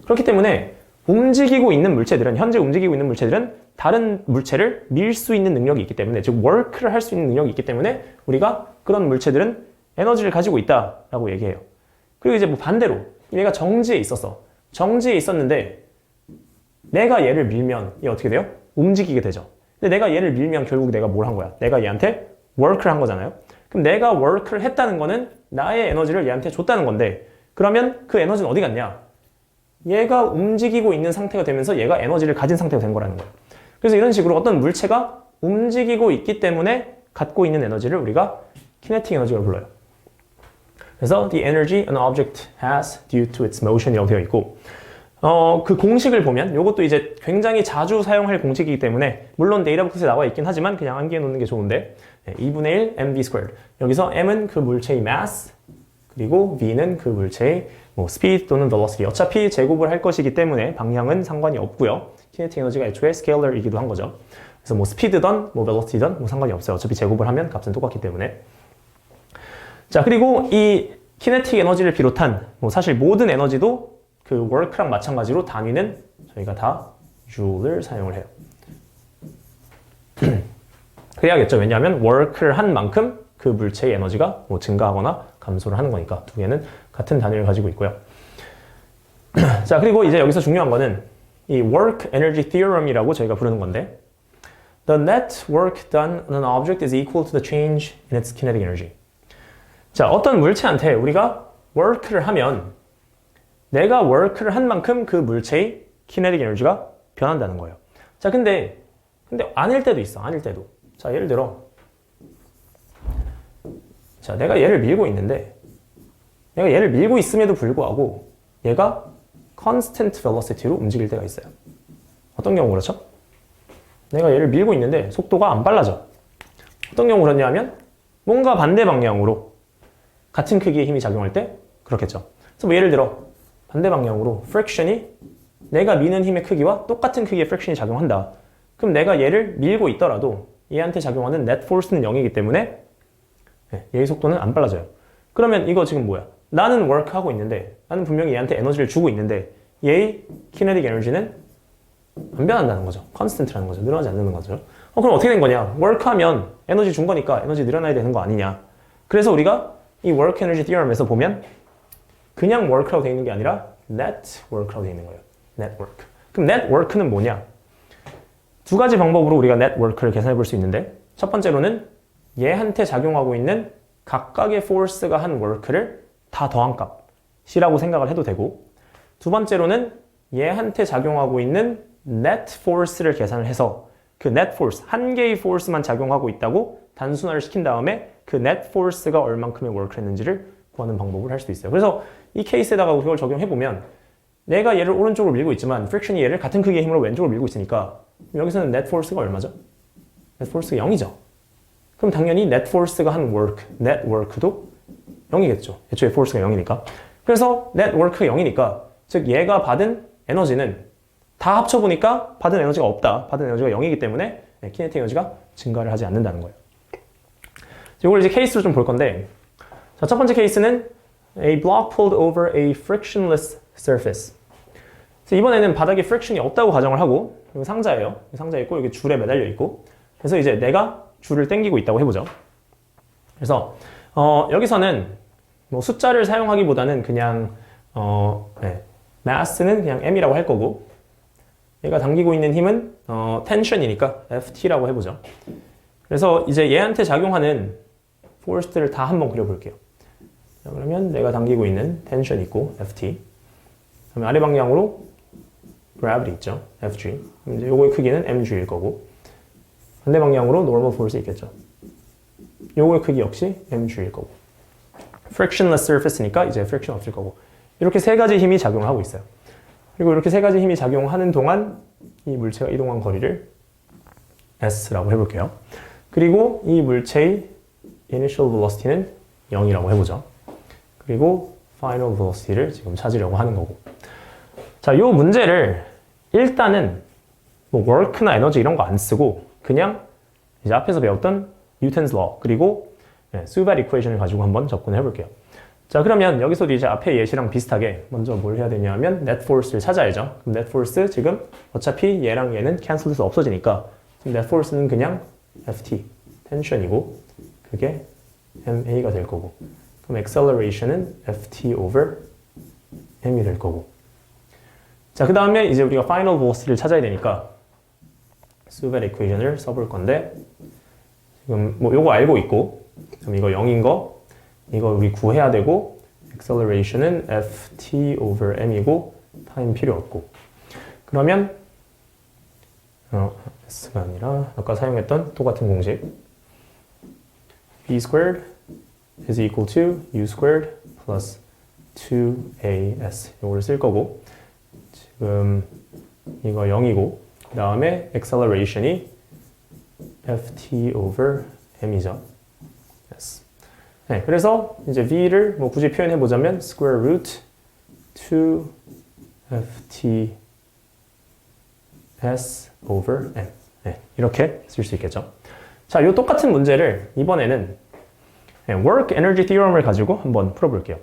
그렇기 때문에 움직이고 있는 물체들은 현재 움직이고 있는 물체들은 다른 물체를 밀 수 있는 능력이 있기 때문에 즉 work를 할 수 있는 능력이 있기 때문에 우리가 그런 물체들은 에너지를 가지고 있다라고 얘기해요. 그리고 이제 뭐 반대로 얘가 정지해 있었어. 정지해 있었는데 내가 얘를 밀면 얘 어떻게 돼요? 움직이게 되죠. 근데 내가 얘를 밀면 결국 내가 뭘 한 거야? 내가 얘한테 work를 한 거잖아요. 그럼 내가 work를 했다는 거는 나의 에너지를 얘한테 줬다는 건데 그러면 그 에너지는 어디 갔냐? 얘가 움직이고 있는 상태가 되면서 얘가 에너지를 가진 상태가 된 거라는 거예요. 그래서 이런 식으로 어떤 물체가 움직이고 있기 때문에 갖고 있는 에너지를 우리가 키네틱 에너지라고 불러요. 그래서 the energy an object has due to its motion이라고 되어 있고 그 공식을 보면 이것도 이제 굉장히 자주 사용할 공식이기 때문에 물론 데이터북스에 나와 있긴 하지만 그냥 암기해 놓는 게 좋은데 2분의 1 mv squared 여기서 m은 그 물체의 mass 그리고 v는 그 물체의 뭐 speed 또는 velocity 어차피 제곱을 할 것이기 때문에 방향은 상관이 없고요. kinetic 에너지가 애초에 scalar이기도 한 거죠. 그래서 뭐 speed든 뭐 velocity든 뭐 상관이 없어요. 어차피 제곱을 하면 값은 똑같기 때문에. 자 그리고 이 kinetic 에너지를 비롯한 뭐 사실 모든 에너지도 그 work랑 마찬가지로 단위는 저희가 다 joule를 사용을 해요. 그래야겠죠. 왜냐하면 work를 한 만큼 그 물체의 에너지가 뭐 증가하거나 감소를 하는 거니까 두 개는 같은 단위를 가지고 있고요. 자 그리고 이제 여기서 중요한 거는 이 work energy theorem이라고 저희가 부르는 건데 the net work done on an object is equal to the change in its kinetic energy. 자 어떤 물체한테 우리가 work를 하면 내가 work를 한 만큼 그 물체의 kinetic 에너지가 변한다는 거예요. 자 근데 아닐 때도 있어. 아닐 때도. 자 예를 들어 자 내가 얘를 밀고 있는데 내가 얘를 밀고 있음에도 불구하고 얘가 constant velocity로 움직일 때가 있어요. 어떤 경우 그렇죠? 내가 얘를 밀고 있는데 속도가 안 빨라져. 어떤 경우 그렇냐 하면 뭔가 반대 방향으로 같은 크기의 힘이 작용할 때 그렇겠죠. 그래서 뭐 예를 들어 반대 방향으로 friction이 내가 미는 힘의 크기와 똑같은 크기의 friction이 작용한다. 그럼 내가 얘를 밀고 있더라도 얘한테 작용하는 net force는 0이기 때문에 얘의 속도는 안 빨라져요. 그러면 이거 지금 뭐야? 나는 work 하고 있는데 나는 분명히 얘한테 에너지를 주고 있는데 얘의 kinetic 에너지는 안 변한다는 거죠. constant라는 거죠. 늘어나지 않는 거죠. 그럼 어떻게 된 거냐? work 하면 에너지 준 거니까 에너지 늘어나야 되는 거 아니냐? 그래서 우리가 이 work energy theorem에서 보면 그냥 work라고 되어 있는 게 아니라 net work라고 되어 있는 거예요. net work. 그럼 net work는 뭐냐? 두 가지 방법으로 우리가 net work를 계산해 볼 수 있는데 첫 번째로는 얘한테 작용하고 있는 각각의 force가 한 work를 다 더한 값이라고 생각을 해도 되고 두 번째로는 얘한테 작용하고 있는 net force를 계산을 해서 그 net force, 한 개의 force만 작용하고 있다고 단순화를 시킨 다음에 그 net force가 얼만큼의 work를 했는지를 구하는 방법을 할 수도 있어요. 그래서 이 케이스에다가 그걸 적용해보면 내가 얘를 오른쪽으로 밀고 있지만 friction이 얘를 같은 크기의 힘으로 왼쪽으로 밀고 있으니까 여기서는 net force가 얼마죠? net force가 0이죠. 그럼 당연히 net force가 한 work, net work도 0이겠죠. 애초에 force가 0이니까. 그래서 net work가 0이니까 즉 얘가 받은 에너지는 다 합쳐보니까 받은 에너지가 없다. 받은 에너지가 0이기 때문에 kinetic 에너지가 증가를 하지 않는다는 거예요. 이걸 이제 케이스로 좀 볼 건데 자, 첫 번째 케이스는 a block pulled over a frictionless surface. 그래서 이번에는 바닥에 friction이 없다고 가정을 하고 여기 상자예요. 상자에 있고 여기 줄에 매달려 있고 그래서 이제 내가 줄을 당기고 있다고 해보죠. 그래서 여기서는 뭐 숫자를 사용하기보다는 그냥 mass는 그냥 m이라고 할 거고 얘가 당기고 있는 힘은 tension이니까 ft라고 해보죠. 그래서 이제 얘한테 작용하는 force들을 다 한번 그려볼게요. 자, 그러면 내가 당기고 있는 tension 있고 ft 그다음에 아래 방향으로 gravity 있죠. fg 이제 요거의 크기는 mg일 거고 반대 방향으로 normal force 있겠죠. 요거의 크기 역시 mg일 거고 frictionless surface니까 이제 friction 없을 거고 이렇게 세 가지 힘이 작용을 하고 있어요. 그리고 이렇게 세 가지 힘이 작용하는 동안 이 물체가 이동한 거리를 s라고 해볼게요. 그리고 이 물체의 initial velocity는 0이라고 해보죠. 그리고 final velocity를 지금 찾으려고 하는 거고. 자, 이 문제를 일단은 뭐 work나 에너지 이런 거 안 쓰고 그냥 이제 앞에서 배웠던 Newton's law 그리고 수백 equation을 가지고 한번 접근해 볼게요. 자, 그러면 여기서도 이제 앞에 예시랑 비슷하게 먼저 뭘 해야 되냐면 net force를 찾아야죠. 그럼 net force 지금 어차피 얘랑 얘는 cancel돼서 없어지니까 지금 net force는 그냥 ft, tension이고 그게 ma가 될 거고 그럼 acceleration은 ft over m이 될 거고 자, 그 다음에 이제 우리가 final velocity를 찾아야 되니까 수백 equation을 써볼 건데 지금 뭐 요거 알고 있고 그럼 이거 0인 거 이거 우리 구해야 되고 acceleration은 ft over m이고 타임 필요 없고 그러면 s가 아니라 아까 사용했던 똑같은 공식 b squared is equal to u squared plus 2as 이거를 쓸 거고 지금 이거 0이고 그 다음에 acceleration이 ft over m이죠. yes. 네, 그래서 이제 v를 뭐 굳이 표현해 보자면 square root 2ft s over m 네, 이렇게 쓸 수 있겠죠. 자, 이 똑같은 문제를 이번에는 work energy theorem을 가지고 한번 풀어볼게요.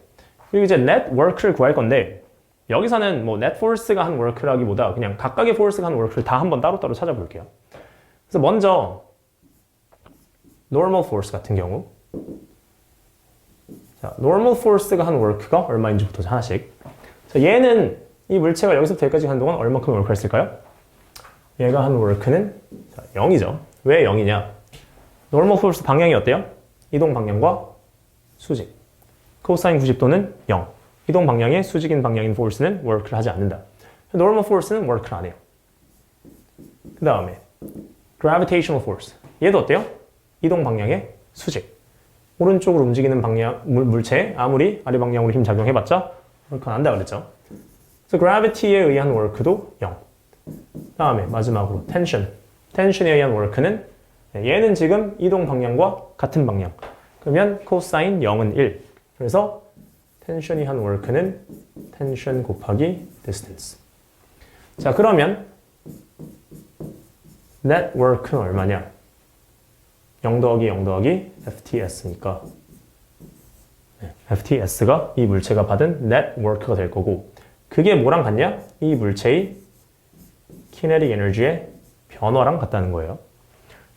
그리고 이제 net work를 구할 건데 여기서는 뭐 net force가 한 work라기보다 그냥 각각의 force가 한 work를 다 한번 따로따로 찾아볼게요. 그래서 먼저 normal force 같은 경우 자, normal force가 한 work가 얼마인지부터 하나씩. 자, 얘는 이 물체가 여기서부터 여기까지 가는 동안 얼마큼 work를 했을까요? 얘가 한 work는 0이죠. 왜 0이냐? normal force 방향이 어때요? 이동 방향과 수직. 코사인 90도는 0. 이동 방향의 수직인 방향인 force는 work를 하지 않는다. normal force는 work를 안 해요. 그 다음에 gravitational force. 얘도 어때요? 이동 방향의 수직. 오른쪽으로 움직이는 방향 물체에 아무리 아래 방향으로 힘 작용해봤자 work가 안 한다 그랬죠. 그래서 gravity에 의한 work도 0. 다음에 마지막으로 tension. tension에 의한 work는 얘는 지금 이동 방향과 같은 방향. 그러면 코사인 0은 1. 그래서 tension이 한 work는 tension 곱하기 distance. 자, 그러면 net work는 얼마냐? 0 더하기 0 더하기 FTS니까 FTS가 이 물체가 받은 net work가 될 거고 그게 뭐랑 같냐? 이 물체의 kinetic energy의 변화랑 같다는 거예요.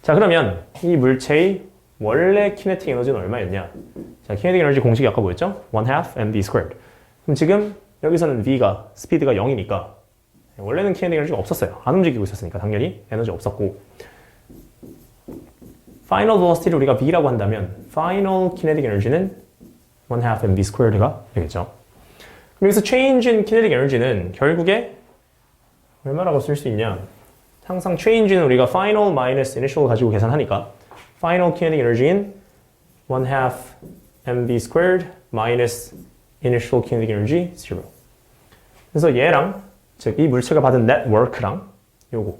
자, 그러면 이 물체의 원래 kinetic 에너지는 얼마였냐? 자, kinetic 에너지 공식이 아까 뭐였죠? 1/2 mv squared. 그럼 지금 여기서는 v가 스피드가 0이니까 원래는 kinetic 에너지가 없었어요. 안 움직이고 있었으니까 당연히 에너지 없었고 final velocity를 우리가 v라고 한다면 final kinetic energy는 1/2 mv squared가 되겠죠. 그럼 여기서 change in kinetic energy는 결국에 얼마라고 쓸 수 있냐? 항상 change는 우리가 final minus initial 가지고 계산하니까 final kinetic energy인 1/2 mv squared minus initial kinetic energy 0. 그래서 얘랑 즉 이 물체가 받은 net work랑 요거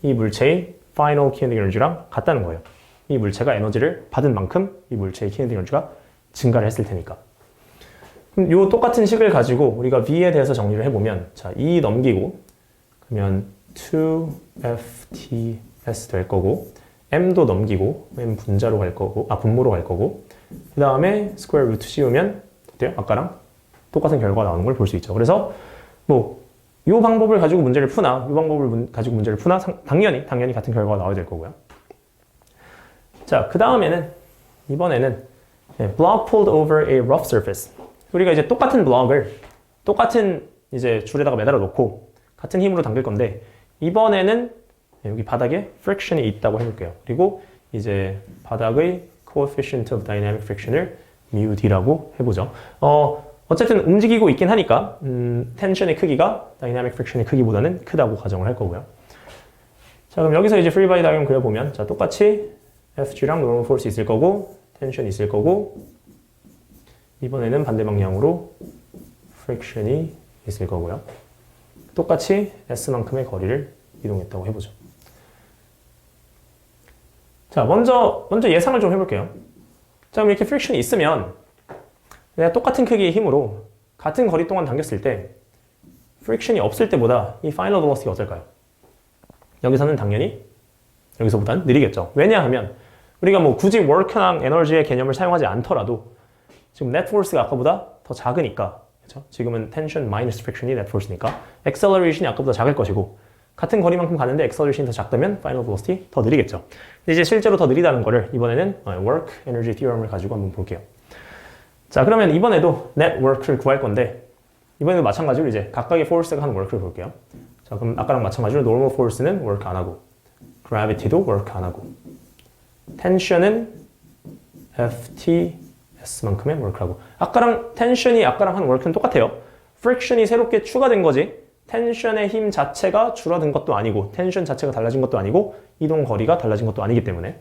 이 물체의 final kinetic energy랑 같다는 거예요. 이 물체가 에너지를 받은 만큼 이 물체의 kinetic energy가 증가를 했을 테니까. 그럼 요 똑같은 식을 가지고 우리가 V에 대해서 정리를 해보면 자, E 넘기고 그러면 2FTS 될 거고 M도 넘기고 M 분자로 갈 거고 분모로 갈 거고 그 다음에 스퀘어 루트 씌우면 어때요? 아까랑 똑같은 결과가 나오는 걸 볼 수 있죠. 그래서 뭐 이 방법을 가지고 문제를 푸나 이 방법을 가지고 문제를 푸나 당연히 같은 결과가 나와야 될 거고요. 자, 그 다음에는 이번에는 block pulled over a rough surface. 우리가 이제 똑같은 블럭을 똑같은 이제 줄에다가 매달아 놓고 같은 힘으로 당길 건데 이번에는 여기 바닥에 friction이 있다고 해볼게요. 그리고 이제 바닥의 coefficient of dynamic friction을 mu d라고 해보죠. 어쨌든 움직이고 있긴 하니까 텐션의 크기가 dynamic friction의 크기보다는 크다고 가정을 할 거고요. 자, 그럼 여기서 이제 free body diagram 그려보면 자, 똑같이 FG랑 normal force 있을 거고 텐션이 있을 거고 이번에는 반대 방향으로 friction이 있을 거고요. 똑같이 S만큼의 거리를 이동했다고 해보죠. 자, 먼저 예상을 좀 해볼게요. 자, 그럼 이렇게 friction이 있으면 내가 똑같은 크기의 힘으로 같은 거리 동안 당겼을 때 friction이 없을 때보다 이 final velocity가 어떨까요? 여기서는 당연히 여기서보다는 느리겠죠. 왜냐하면 우리가 뭐 굳이 work랑 에너지의 개념을 사용하지 않더라도 지금 net force가 아까보다 더 작으니까 그렇죠? 지금은 tension minus friction이 net force니까 acceleration이 아까보다 작을 것이고 같은 거리만큼 가는데 acceleration이 더 작다면 final velocity 더 느리겠죠. 근데 이제 실제로 더 느리다는 거를 이번에는 work energy theorem을 가지고 한번 볼게요. 자, 그러면 이번에도 net work를 구할 건데 이번에도 마찬가지로 이제 각각의 force가 하는 work를 볼게요. 자, 그럼 아까랑 마찬가지로 normal force는 work 안 하고 gravity도 work 안 하고 tension은 FTS만큼의 work하고 아까랑 tension이 아까랑 한 work는 똑같아요. friction이 새롭게 추가된 거지 텐션의 힘 자체가 줄어든 것도 아니고 텐션 자체가 달라진 것도 아니고 이동 거리가 달라진 것도 아니기 때문에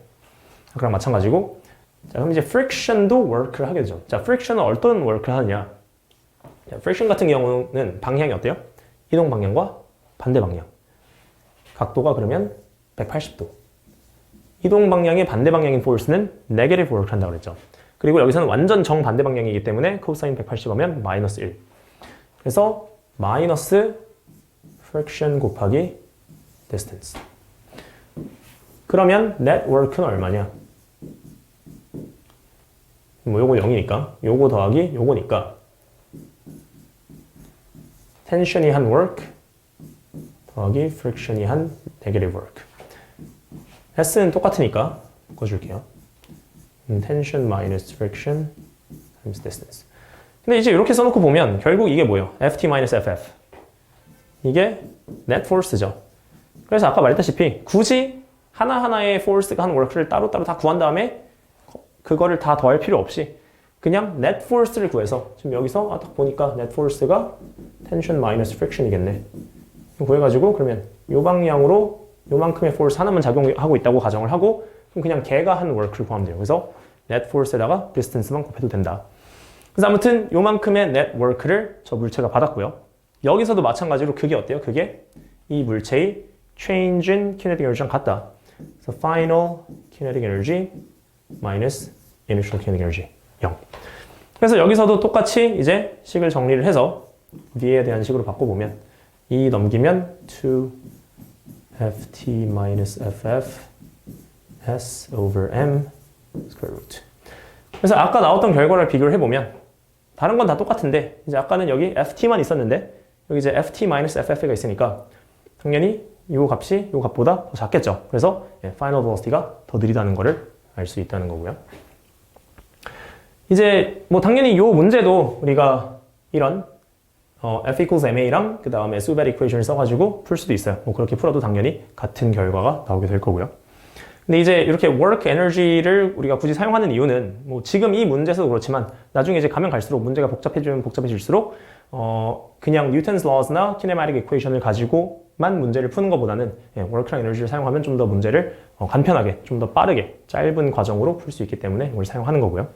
아까랑 마찬가지고 자, 그럼 이제 friction도 work를 하게 되죠. 자, friction은 어떤 work를 하느냐? 자, friction 같은 경우는 방향이 어때요? 이동 방향과 반대 방향. 각도가 그러면 180도. 이동 방향의 반대 방향인 force는 negative work 한다고 그랬죠. 그리고 여기서는 완전 정반대 방향이기 때문에 코사인 180하면 마이너스 1. 그래서 마이너스 friction 곱하기 distance. 그러면 net work는 얼마냐? 뭐 요거 0이니까 요거 더하기 요거니까 텐션이 한 work 더하기 friction이 한 negative work. S는 똑같으니까 바꿔줄게요. tension minus friction times distance. 근데 이제 이렇게 써놓고 보면 결국 이게 뭐예요? FT minus FF. 이게 net force죠. 그래서 아까 말했다시피 굳이 하나하나의 force가 한 work를 따로따로 다 구한 다음에 그거를 다 더할 필요 없이 그냥 net force를 구해서 지금 여기서 딱 보니까 net force가 tension minus friction이겠네. 구해가지고 그러면 요 방향으로 요만큼의 force 하나만 작용하고 있다고 가정을 하고 그럼 그냥 걔가 한 work를 구하면 돼요. 그래서 net force에다가 distance만 곱해도 된다. 그래서 아무튼 요만큼의 net work를 저 물체가 받았고요. 여기서도 마찬가지로 그게 어때요? 그게 이 물체의 change in kinetic energy랑 같다. 그래서 final kinetic energy minus initial kinetic energy 0. 그래서 여기서도 똑같이 이제 식을 정리를 해서 V에 대한 식으로 바꿔보면 E 넘기면 2ft minus ff s over m square root. 그래서 아까 나왔던 결과를 비교를 해보면 다른 건 다 똑같은데 이제 아까는 여기 ft만 있었는데 여기 이제 ft minus ff가 있으니까 당연히 이 값이 이 값보다 더 작겠죠. 그래서 final velocity가 더 느리다는 거를 알 수 있다는 거고요. 이제 뭐 당연히 이 문제도 우리가 이런 F equals ma랑 그 다음에 수백 이퀘이션을 써가지고 풀 수도 있어요. 뭐 그렇게 풀어도 당연히 같은 결과가 나오게 될 거고요. 근데 이제 이렇게 work energy를 우리가 굳이 사용하는 이유는 뭐 지금 이 문제에서도 그렇지만 나중에 이제 가면 갈수록 문제가 복잡해지면 복잡해질수록 그냥 뉴턴's laws나 kinematic equation을 가지고만 문제를 푸는 것보다는 work랑 에너지를 사용하면 좀 더 문제를 간편하게, 좀 더 빠르게, 짧은 과정으로 풀 수 있기 때문에 이걸 사용하는 거고요.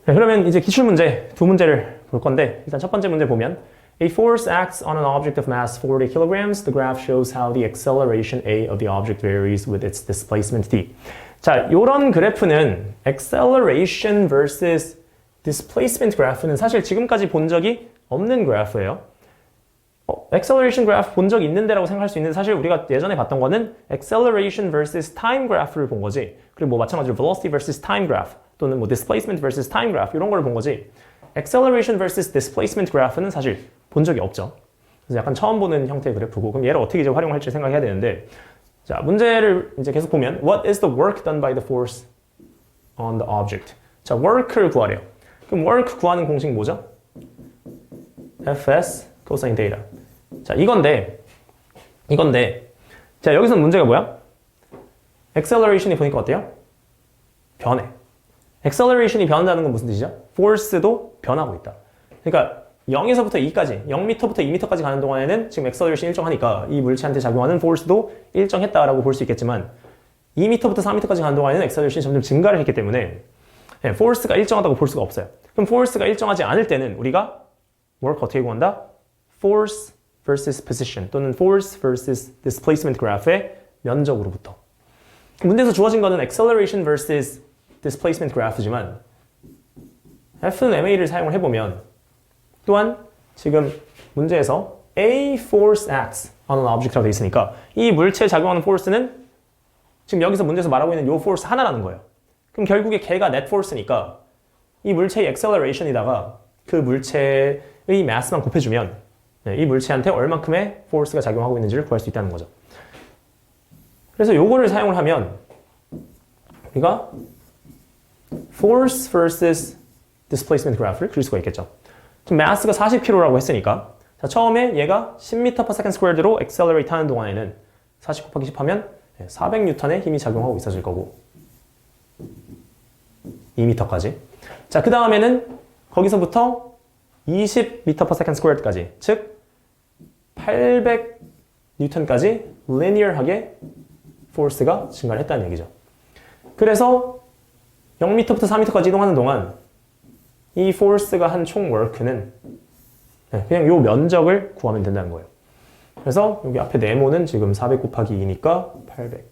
네, 그러면 이제 기출문제 두 문제를 볼 건데 일단 첫 번째 문제 보면 A force acts on an object of mass 40 kilograms. The graph shows how the acceleration A of the object varies with its displacement D. 자, 요런 그래프는 acceleration versus displacement 그래프는 사실 지금까지 본 적이 없는 그래프예요. acceleration 그래프 본 적 있는데라고 생각할 수 있는데 사실 우리가 예전에 봤던 거는 acceleration versus time 그래프를 본 거지. 그리고 뭐 마찬가지로 velocity versus time graph 또는 뭐 displacement versus time graph 이런 걸 본 거지. acceleration versus displacement 그래프는 사실 본 적이 없죠. 그래서 약간 처음 보는 형태의 그래프고 그럼 얘를 어떻게 이제 활용할지 생각해야 되는데 자, 문제를 이제 계속 보면 What is the work done by the force on the object? 자, work를 구하래요. 그럼 work 구하는 공식 뭐죠? Fs cosine theta. 자, 이건데 자, 여기서 문제가 뭐야? acceleration이 보니까 어때요? 변해. acceleration이 변한다는 건 무슨 뜻이죠? force도 변하고 있다. 그러니까 0에서부터 2까지, 0m부터 2m까지 가는 동안에는 지금 acceleration 일정하니까 이 물체한테 작용하는 force도 일정했다라고 볼 수 있겠지만 2m부터 4m까지 가는 동안에는 acceleration이 점점 증가를 했기 때문에 force가 일정하다고 볼 수가 없어요. 그럼 force가 일정하지 않을 때는 우리가 work 어떻게 구한다? force versus position 또는 force versus displacement 그래프의 면적으로부터. 문제에서 주어진 거는 acceleration versus displacement 그래프지만 F는 MA를 사용을 해보면 또한 지금 문제에서 A force acts on an object라고 되어 있으니까 이 물체에 작용하는 force는 지금 여기서 문제에서 말하고 있는 이 force 하나라는 거예요. 그럼 결국에 걔가 net force니까 이 물체의 acceleration이다가 그 물체의 mass만 곱해주면 이 물체한테 얼만큼의 force가 작용하고 있는지를 구할 수 있다는 거죠. 그래서 요거를 사용을 하면 우리가 force versus displacement 그래프를 그릴 수가 있겠죠. 지금 mass가 40kg라고 했으니까 자, 처음에 얘가 10m/s²로 accelerate 하는 동안에는 40 곱하기 10 하면 400N의 힘이 작용하고 있어질 거고 2m까지. 자, 그 다음에는 거기서부터 20m/s²까지 즉 800N까지 linear하게 force가 증가를 했다는 얘기죠. 그래서 0m부터 4m까지 이동하는 동안 이 force가 한 총 work는 그냥 요 면적을 구하면 된다는 거예요. 그래서 여기 앞에 네모는 지금 400 곱하기 2니까 800.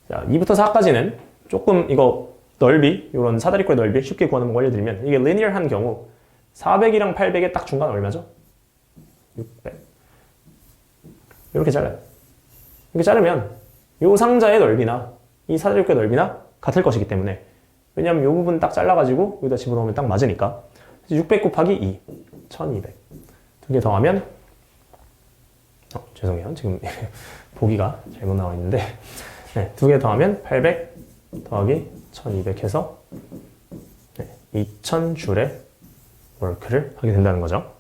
자, 2부터 4까지는 조금 이거 넓이, 이런 사다리꼴의 넓이 쉽게 구하는 거 알려드리면 이게 linear한 경우 400이랑 800의 딱 중간 얼마죠? 600. 이렇게 잘라요. 이렇게 자르면 이 상자의 넓이나 이 사다리꼴의 넓이나 같을 것이기 때문에 왜냐하면 이 부분 딱 잘라가지고 여기다 집어넣으면 딱 맞으니까 600 곱하기 2, 1200. 두 개 더하면 죄송해요. 지금 보기가 잘못 나와 있는데 두 개 더하면 800 더하기 1200 해서 2000줄의 워크를 하게 된다는 거죠.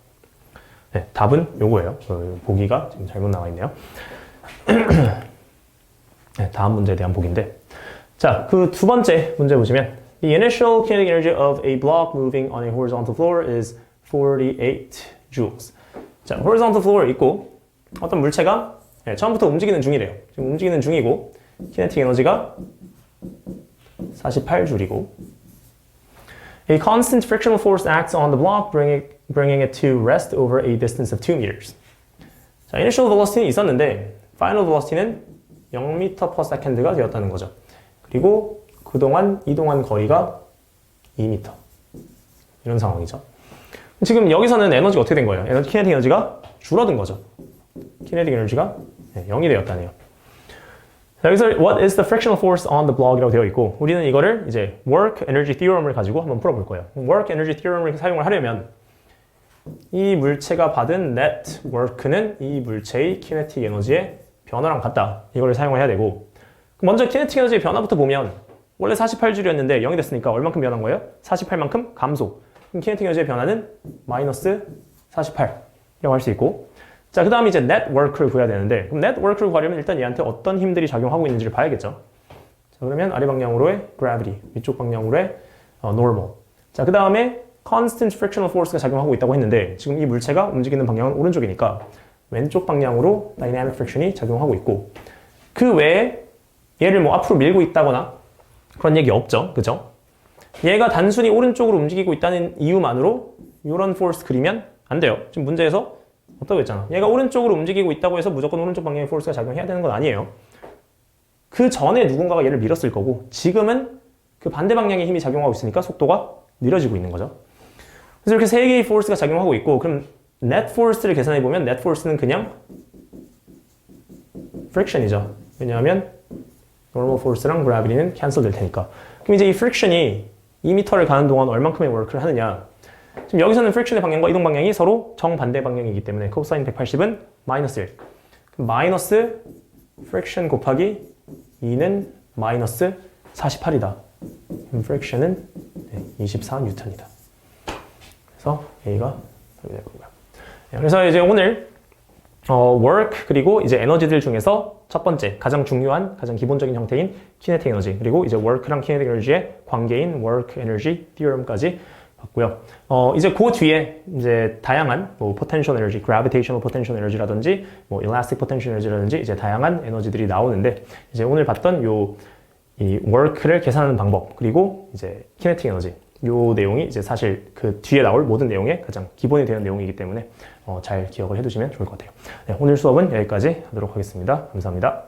답은 요거예요. 보기가 지금 잘못 나와 있네요. 다음 문제에 대한 보기인데 자, 그 두 번째 문제 보시면 The initial kinetic energy of a block moving on a horizontal floor is 48 joules. 자, horizontal floor 있고 어떤 물체가 처음부터 움직이는 중이래요. 지금 움직이는 중이고 kinetic 에너지가 48줄이고 A constant frictional force acts on the block, bringing it to rest over a distance of 2 meters. 자, initial velocity는 있었는데 final velocity는 0m per second가 되었다는 거죠. 그리고 그동안 이동한 거리가 2m. 이런 상황이죠. 지금 여기서는 에너지가 어떻게 된 거예요? kinetic 에너지가 줄어든 거죠. kinetic 에너지가 0이 되었다네요. 자, 여기서 what is the frictional force on the block이라고 되어 있고 우리는 이거를 이제 work energy theorem을 가지고 한번 풀어볼 거예요. work energy theorem을 사용을 하려면 이 물체가 받은 net work는 이 물체의 kinetic 에너지의 변화랑 같다. 이걸 사용을 해야 되고 먼저 kinetic 에너지의 변화부터 보면 원래 48줄이었는데 0이 됐으니까 얼만큼 변한 거예요? 48만큼 감소. 그럼 kinetic 에너지의 변화는 마이너스 48이라고 할 수 있고 자, 그 다음 이제 net work를 구해야 되는데 그럼 net work를 구하려면 일단 얘한테 어떤 힘들이 작용하고 있는지를 봐야겠죠. 자, 그러면 아래 방향으로의 gravity, 위쪽 방향으로의 normal. 자, 그 다음에 constant frictional force가 작용하고 있다고 했는데 지금 이 물체가 움직이는 방향은 오른쪽이니까 왼쪽 방향으로 dynamic friction이 작용하고 있고 그 외에 얘를 뭐 앞으로 밀고 있다거나 그런 얘기 없죠. 그죠? 얘가 단순히 오른쪽으로 움직이고 있다는 이유만으로 이런 force 그리면 안 돼요. 지금 문제에서 어떻다고 했잖아. 얘가 오른쪽으로 움직이고 있다고 해서 무조건 오른쪽 방향의 force가 작용해야 되는 건 아니에요. 그 전에 누군가가 얘를 밀었을 거고 지금은 그 반대 방향의 힘이 작용하고 있으니까 속도가 느려지고 있는 거죠. 그래서 이렇게 세 개의 force가 작용하고 있고 그럼 net force를 계산해 보면 net force는 그냥 friction이죠. 왜냐하면 normal force랑 gravity는 cancel 될 테니까. 그럼 이제 이 friction이 2m를 가는 동안 얼만큼의 work를 하느냐. 지금 여기서는 friction의 방향과 이동 방향이 서로 정반대 방향이기 때문에 코사인 180은 마이너스 1. 그럼 마이너스 friction 곱하기 2는 마이너스 48이다. 그럼 friction은 24N이다. 그래서 A가 답이 될 거고요. 그래서 이제 오늘 work 그리고 이제 에너지들 중에서 첫 번째 가장 중요한 가장 기본적인 형태인 kinetic 에너지 그리고 이제 work랑 kinetic 에너지의 관계인 work energy theorem까지 봤고요. 이제 그 뒤에 이제 다양한 뭐 potential energy, gravitational potential energy라든지 뭐 elastic potential energy라든지 이제 다양한 에너지들이 나오는데 이제 오늘 봤던 이 work를 계산하는 방법 그리고 이제 kinetic 에너지 요 내용이 이제 사실 그 뒤에 나올 모든 내용의 가장 기본이 되는 내용이기 때문에 잘 기억을 해두시면 좋을 것 같아요. 네, 오늘 수업은 여기까지 하도록 하겠습니다. 감사합니다.